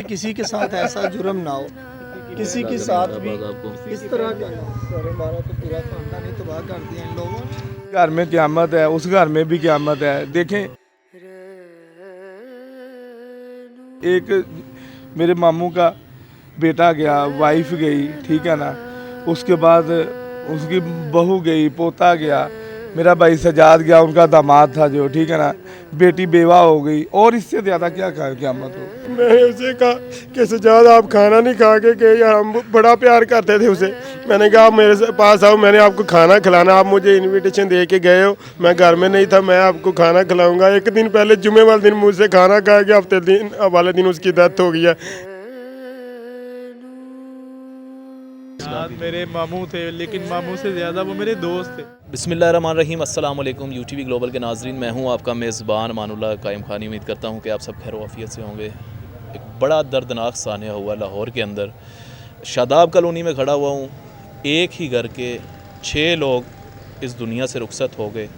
किसी के साथ ऐसा जुर्म ना हो, किसी के साथ भी इस तरह का ना हो। सर हमारा तो पूरा खानदान ही तबाह कर दिया इन लोगों ने। घर में क़यामत है, उस घर में भी क़यामत है। देखें, एक मेरे मामू का बेटा गया, वाइफ गई, ठीक है ना, उसके बाद उसकी बहू गई, पोता गया, मेरा भाई सजाद गया, उनका दामाद था जो, ठीक है ना, बेटी बेवा हो गई, और इससे ज़्यादा क्या क़यामत हो। मैंने उसे कहा कि सजाद आप खाना नहीं खा के गए यार, हम बड़ा प्यार करते थे उसे। मैंने कहा आप मेरे पास आओ, मैंने आपको खाना खिलाना, आप मुझे इनविटेशन दे के गए हो, मैं घर में नहीं था, मैं आपको खाना खिलाऊंगा। एक दिन पहले जुमे वाले दिन मुझसे खाना खा के हफ्ते दिन वाले दिन उसकी डेथ हो गई है। मेरे मामू थे, लेकिन मामू से ज़्यादा वो मेरे दोस्त थे। बिस्मिल्लाहिर्रहमानिर्रहीम, अस्सलाम वालेकुम यूटीवी ग्लोबल के नाज़रीन, मैं हूं आपका मेज़बान मानुल्लाह कायम खानी। उम्मीद करता हूं कि आप सब खैर वाफियत से होंगे। एक बड़ा दर्दनाक सानिया हुआ लाहौर के अंदर, शादाब कॉलोनी में खड़ा हुआ हूं। एक ही घर के 6 लोग इस दुनिया से रुखसत हो गए।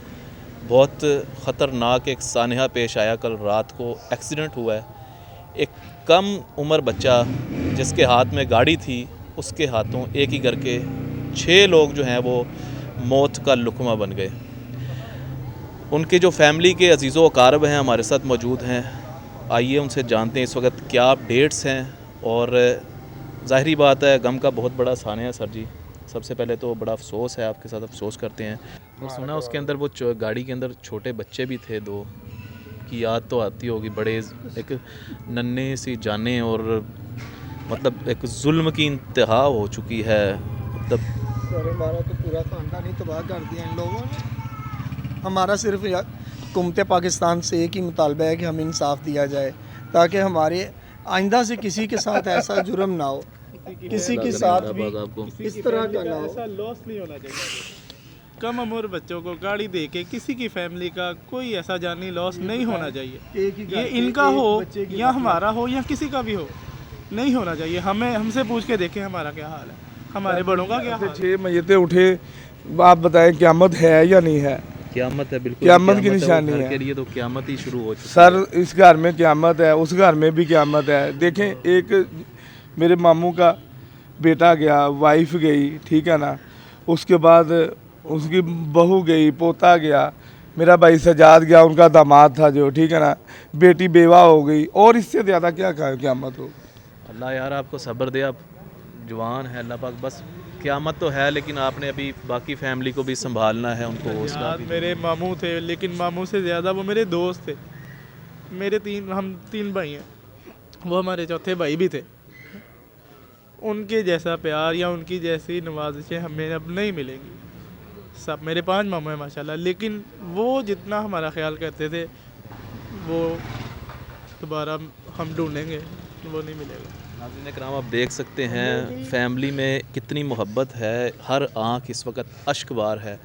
बहुत ख़तरनाक एक सानिया पेश आया। कल रात को एक्सीडेंट हुआ है। एक कम उम्र बच्चा जिसके हाथ में गाड़ी थी, उसके हाथों एक ही घर के 6 लोग जो हैं वो मौत का लुकमा बन गए। उनके जो फैमिली के अजीज़ो अकारब हैं हमारे साथ मौजूद हैं। आइए उनसे जानते हैं इस वक्त क्या अपडेट्स हैं। और ज़ाहिरी बात है, गम का बहुत बड़ा सानिया है। सर जी, सबसे पहले तो बड़ा अफसोस है, आपके साथ अफसोस करते हैं। और सुना उसके अंदर वो गाड़ी के अंदर छोटे बच्चे भी थे, 2 की याद तो आती होगी। बड़े एक नन्हे सी जानें, और मतलब एक जुल्म की इंतहा हो चुकी है। मतलब सर हमारा तो पूरा खानदान ही तबाह कर दिया इन लोगों ने। हमारा सिर्फ हुकूमत पाकिस्तान से एक ही मुतालबा है कि हमें इंसाफ दिया जाए, ताकि हमारे आइंदा से किसी के साथ ऐसा जुर्म ना हो, किसी के साथ भी इस तरह का ना हो। ऐसा लॉस नहीं होना चाहिए। कम उम्र बच्चों को गाड़ी दे के किसी की फैमिली का कोई ऐसा जानी लॉस नहीं होना चाहिए। ये इनका हो या हमारा हो या किसी का भी हो, नहीं होना चाहिए। हमसे पूछ के देखें हमारा क्या हाल है, हमारे बड़ों का क्या हाल है। 6 मय्यतें उठे, आप बताएं क़यामत है या नहीं है? क़यामत है, बिल्कुल क़यामत की निशानी है। के लिए तो क़यामत ही शुरू हो चुकी है। सर इस घर में क़यामत है, उस घर में भी क़यामत है। देखें, एक मेरे मामू का बेटा गया, वाइफ गई, ठीक है ना, उसके बाद उसकी बहू गई, पोता गया, मेरा भाई सजाद गया, उनका दामाद था जो, ठीक है ना, बेटी बेवा हो गई, और इससे ज़्यादा क्या क़यामत हो। अल्लाह यार आपको सब्र दे, आप जवान है, अल्लाह पाक। बस क़यामत तो है, लेकिन आपने अभी बाकी फैमिली को भी संभालना है, उनको हौसला भी। मेरे मामू थे, लेकिन मामू से ज़्यादा वो मेरे दोस्त थे। हम 3 भाई हैं, वो हमारे चौथे भाई भी थे। उनके जैसा प्यार या उनकी जैसी नवाजिशें हमें अब नहीं मिलेंगी। सब मेरे 5 मामू हैं माशाल्लाह, लेकिन वो जितना हमारा ख्याल करते थे वो दोबारा हम ढूंढेंगे, वो नहीं मिलेगा। नाज़रीन इकराम, आप देख सकते हैं फैमिली में कितनी मोहब्बत है। हर आँख इस वक्त अश्कबार है।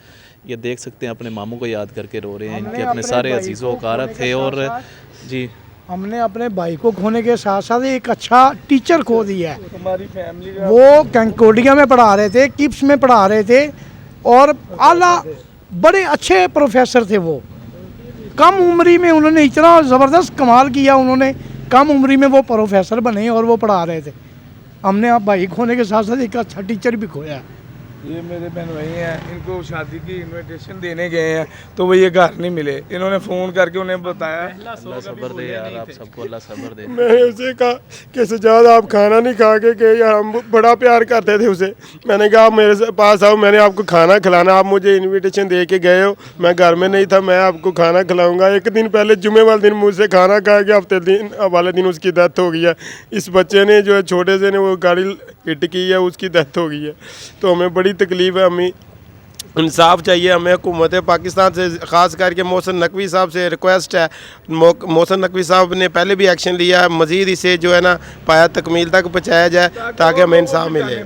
ये देख सकते हैं, अपने मामू को याद करके रो रहे हैं। इनके अपने सारे अजीज़ो अकारब थे। और जी, हमने अपने भाई को खोने के साथ साथ एक अच्छा टीचर खो दिया है। हमारी फैमिली वो कंकोडिया में पढ़ा रहे थे, किप्स में पढ़ा रहे थे, और आला बड़े अच्छे प्रोफेसर थे। वो कम उम्री में उन्होंने इतना ज़बरदस्त कमाल किया, उन्होंने कम उम्री में वो प्रोफेसर बने और वो पढ़ा रहे थे। हमने अब भाई खोने के साथ साथ एक अच्छा टीचर भी खोया है। ये मेरे बहन भाई हैं, इनको शादी की इनविटेशन देने गए हैं, तो वो ये घर नहीं मिले। इन्होंने फ़ोन करके उन्हें बताया। अल्लाह सब्र दे यार, आप सबको अल्लाह सब्र दे। मैंने उसे कहा कि सजाद आप खाना नहीं खा के गए यार, हम बड़ा प्यार करते थे उसे। मैंने कहा आप मेरे पास आओ, मैंने आपको खाना खिलाना, आप मुझे इनविटेशन दे के गए हो, मैं घर में नहीं था, मैं आपको खाना खिलाऊंगा। एक दिन पहले जुमे वाले दिन मुझसे खाना खा के हफ्ते दिन वाले दिन उसकी डेथ हो गई है। इस बच्चे ने जो है छोटे से ने वो गाड़ी हिट की है, उसकी डेथ हो गई है। तो हमें बड़ी तकलीफ़ है, हमें इंसाफ चाहिए। हमें हुकूमत पाकिस्तान से ख़ास करके मोहसिन नकवी साहब से रिक्वेस्ट है। मोहसिन नकवी साहब ने पहले भी एक्शन लिया है, मज़ीद इसे जो है ना पाया तकमील तक पहुँचाया जाए, ताकि हमें इंसाफ मिले।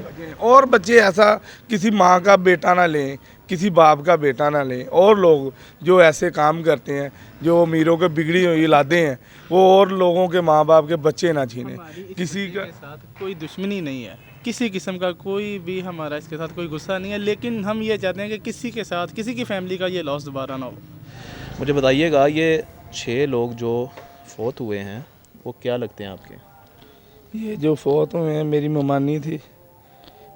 और बच्चे ऐसा किसी माँ का बेटा ना लें, किसी बाप का बेटा ना लें। और लोग जो ऐसे काम करते हैं, जो अमीरों के बिगड़ी हुई औलादें हैं, वो और लोगों के माँ बाप के बच्चे ना छीनें। किसी के साथ कोई दुश्मनी नहीं है, किसी किस्म का कोई भी हमारा इसके साथ कोई गुस्सा नहीं है, लेकिन हम ये चाहते हैं कि किसी के साथ किसी की फैमिली का ये लॉस दोबारा ना हो। मुझे बताइएगा, ये 6 लोग जो फोत हुए हैं वो क्या लगते हैं आपके? ये जो फौत हुए हैं मेरी ममानी थी,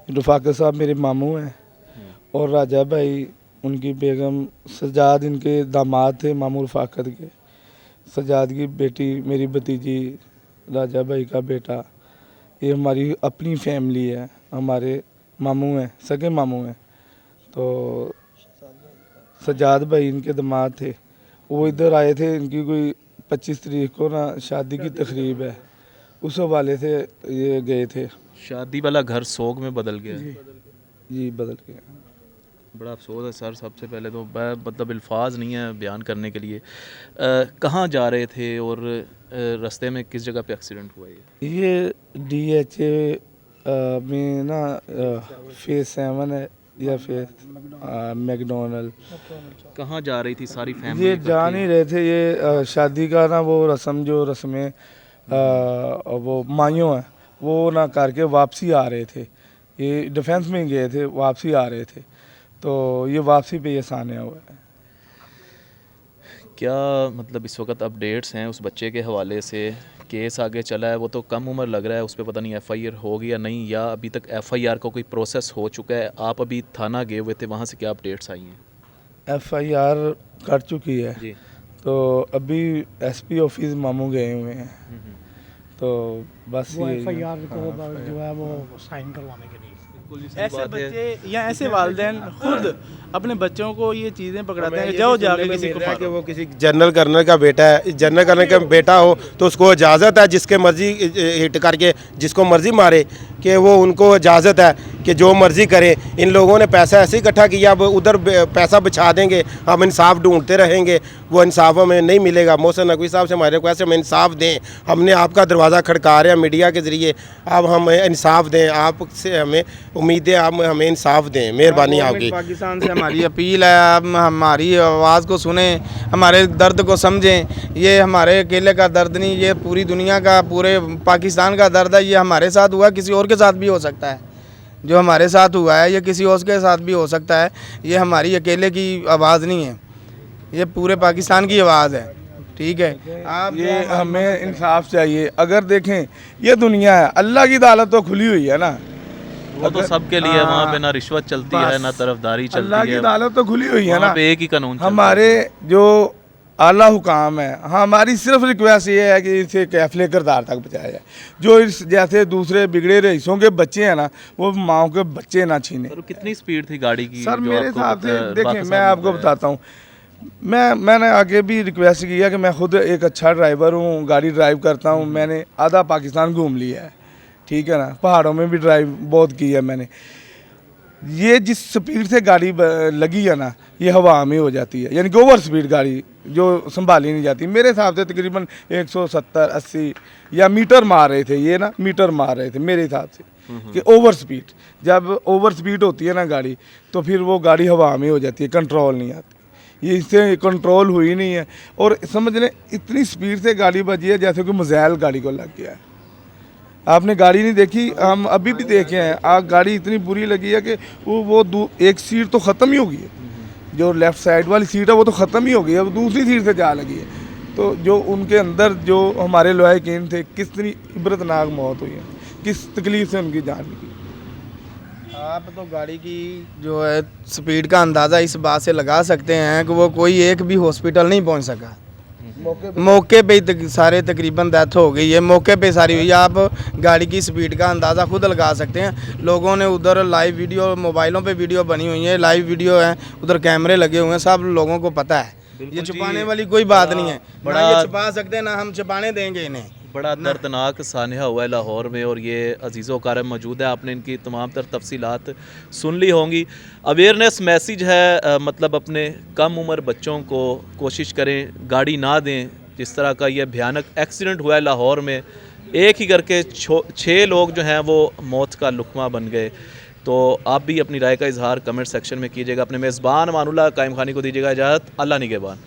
रफाकत साहब मेरे मामू हैं, और राजा भाई उनकी बेगम, सजाद इनके दामाद थे मामू रफाकत के, सजाद की बेटी मेरी भतीजी, राजा भाई का बेटा। ये हमारी अपनी फैमिली है, हमारे मामू हैं, सगे मामू हैं। तो सजाद भाई इनके दामाद थे, वो इधर आए थे, इनकी कोई 25 तारीख को ना शादी की तकरीब है, उस हवाले से ये गए थे। शादी वाला घर सोग में बदल गया। जी बदल गया। बड़ा अफसोस है सर, सबसे पहले तो मतलब अल्फाज नहीं है बयान करने के लिए। कहाँ जा रहे थे और रास्ते में किस जगह पे एक्सीडेंट हुआ ये DHA में ना फेज 7 है या फेज मैकडोनल। कहाँ जा रही थी सारी फैमिली? ये जा नहीं रहे थे, ये शादी का ना वो रस्म जो रस्में वो माइयों हैं वो ना करके वापसी आ रहे थे। ये डिफेंस में गए थे, वापसी आ रहे थे, तो ये वापसी पे ये सान्या हुआ है। क्या मतलब इस वक्त अपडेट्स हैं उस बच्चे के हवाले से? केस आगे चला है, वो तो कम उम्र लग रहा है, उस पर पता नहीं FIR होगी या नहीं, या अभी तक FIR का कोई प्रोसेस हो चुका है? आप अभी थाना गए हुए थे, वहाँ से क्या अपडेट्स आई हैं? FIR कर चुकी है जी। तो अभी SP ऑफिस मामू गए हुए हैं, तो बस वो ये FIR को जो है वो साइन करवाने के लिए। ऐसे बच्चे या ऐसे वालिदैन खुद अपने बच्चों को ये चीज़ें पकड़ाते हैं, जाओ जाके किसी को कि वो किसी जनरल कर्नल का बेटा है, जनरल कर्नल का बेटा हो तो उसको इजाज़त है जिसके मर्जी हिट करके जिसको मर्जी मारे, कि वो उनको इजाज़त है कि जो मर्जी करे। इन लोगों ने पैसा ऐसे इकट्ठा किया, अब उधर पैसा बचा देंगे, हम इंसाफ ढूंढते रहेंगे, वो इंसाफ हमें नहीं मिलेगा। मोहसिन नकवी साहब से हमारे रिक्वेस्ट है, हमें इंसाफ दें। हमने आपका दरवाज़ा खड़का रहे हैं मीडिया के ज़रिए, अब हमें इंसाफ दें, आपसे हमें उम्मीद है, आप हमें इंसाफ दें, मेहरबानी आपकी। पाकिस्तान से हमारी अपील है, आप हमारी आवाज़ को सुने, हमारे दर्द को समझें। ये हमारे अकेले का दर्द नहीं, ये पूरी दुनिया का, पूरे पाकिस्तान का दर्द है। ये हमारे साथ हुआ, किसी और के साथ भी हो सकता है। जो हमारे साथ हुआ है ये किसी और के साथ भी हो सकता है। ये हमारी अकेले की आवाज़ नहीं है, ये पूरे पाकिस्तान की आवाज़ है। ठीक है, आप ये हमें इंसाफ चाहिए। अगर देखें ये दुनिया है, अल्लाह की अदालत तो खुली हुई है ना, वो तो सबके लिए है, वहाँ पे ना रिश्वत चलती है ना तरफदारी अल्लाह चलती की है, अदालत तो खुली हुई है वहाँ ना। पे एक ही कानून चलता है। हमारे जो आला हुकाम है, हमारी सिर्फ रिक्वेस्ट ये है कि इसे कैफले किरदार तक पहुँचाया जाए। जो इस जैसे दूसरे बिगड़े रईसों के बच्चे हैं ना, वो माओ के बच्चे ना छीने। सर कितनी स्पीड थी गाड़ी की? सर जो मेरे आपको हिसाब से बात देखें, मैं सामने आपको बताया? बताता हूँ, मैंने आगे भी रिक्वेस्ट किया कि मैं खुद एक अच्छा ड्राइवर हूँ, गाड़ी ड्राइव करता हूँ, मैंने आधा पाकिस्तान घूम लिया है, ठीक है ना, पहाड़ों में भी ड्राइव बहुत की है मैंने। ये जिस स्पीड से गाड़ी लगी है ना, ये हवा में हो जाती है, यानी कि ओवर स्पीड गाड़ी जो संभाली नहीं जाती। मेरे हिसाब से तकरीबन 170-80 या मीटर मार रहे थे, ये ना मीटर मार रहे थे मेरे हिसाब से, कि ओवर स्पीड। जब ओवर स्पीड होती है ना गाड़ी, तो फिर वो गाड़ी हवा में हो जाती है, कंट्रोल नहीं आती। ये इससे कंट्रोल हुई नहीं है, और समझ लें इतनी स्पीड से गाड़ी बजी है जैसे कोई मिसाइल गाड़ी को लग गया है। आपने गाड़ी नहीं देखी, हम अभी भी देखे हैं, आग गाड़ी इतनी बुरी लगी है कि वो एक सीट तो ख़त्म ही हो गई है, जो लेफ़्ट साइड वाली सीट है वो तो ख़त्म ही हो गई है, अब दूसरी सीट से जा लगी है। तो जो उनके अंदर जो हमारे लवाहिकीन थे, कितनी इबरतनाक मौत हुई है, किस तकलीफ़ से उनकी जान निकली। आप तो गाड़ी की जो है स्पीड का अंदाज़ा इस बात से लगा सकते हैं कि वो कोई एक भी हॉस्पिटल नहीं पहुंच सका। मौके पे ही सारे तकरीबन डेथ हो गई है, मौके पे सारी हुई। आप गाड़ी की स्पीड का अंदाज़ा खुद लगा सकते हैं। लोगों ने उधर लाइव वीडियो, मोबाइलों पे वीडियो बनी हुई है, लाइव वीडियो है, उधर कैमरे लगे हुए हैं, सब लोगों को पता है। ये छुपाने वाली कोई बात नहीं है, ना ये छुपा सकते ना हम छुपाने देंगे इन्हें। बड़ा दर्दनाक सान्या हुआ है लाहौर में, और ये अजीज़ो कारम मौजूद है, आपने इनकी तमाम तर तफसीलात सुन ली होंगी। अवेयरनेस मैसेज है, मतलब अपने कम उम्र बच्चों को कोशिश करें गाड़ी ना दें। जिस तरह का ये भयानक एक्सीडेंट हुआ है लाहौर में, एक ही करके 6 लोग जो हैं वो मौत का लुकमा बन गए। तो आप भी अपनी राय का इजहार कमेंट सेक्शन में कीजिएगा। अपने मेज़बान मानुल्लाह कायम खानी को दीजिएगा इजाज़त। अल्लाह निगहबान।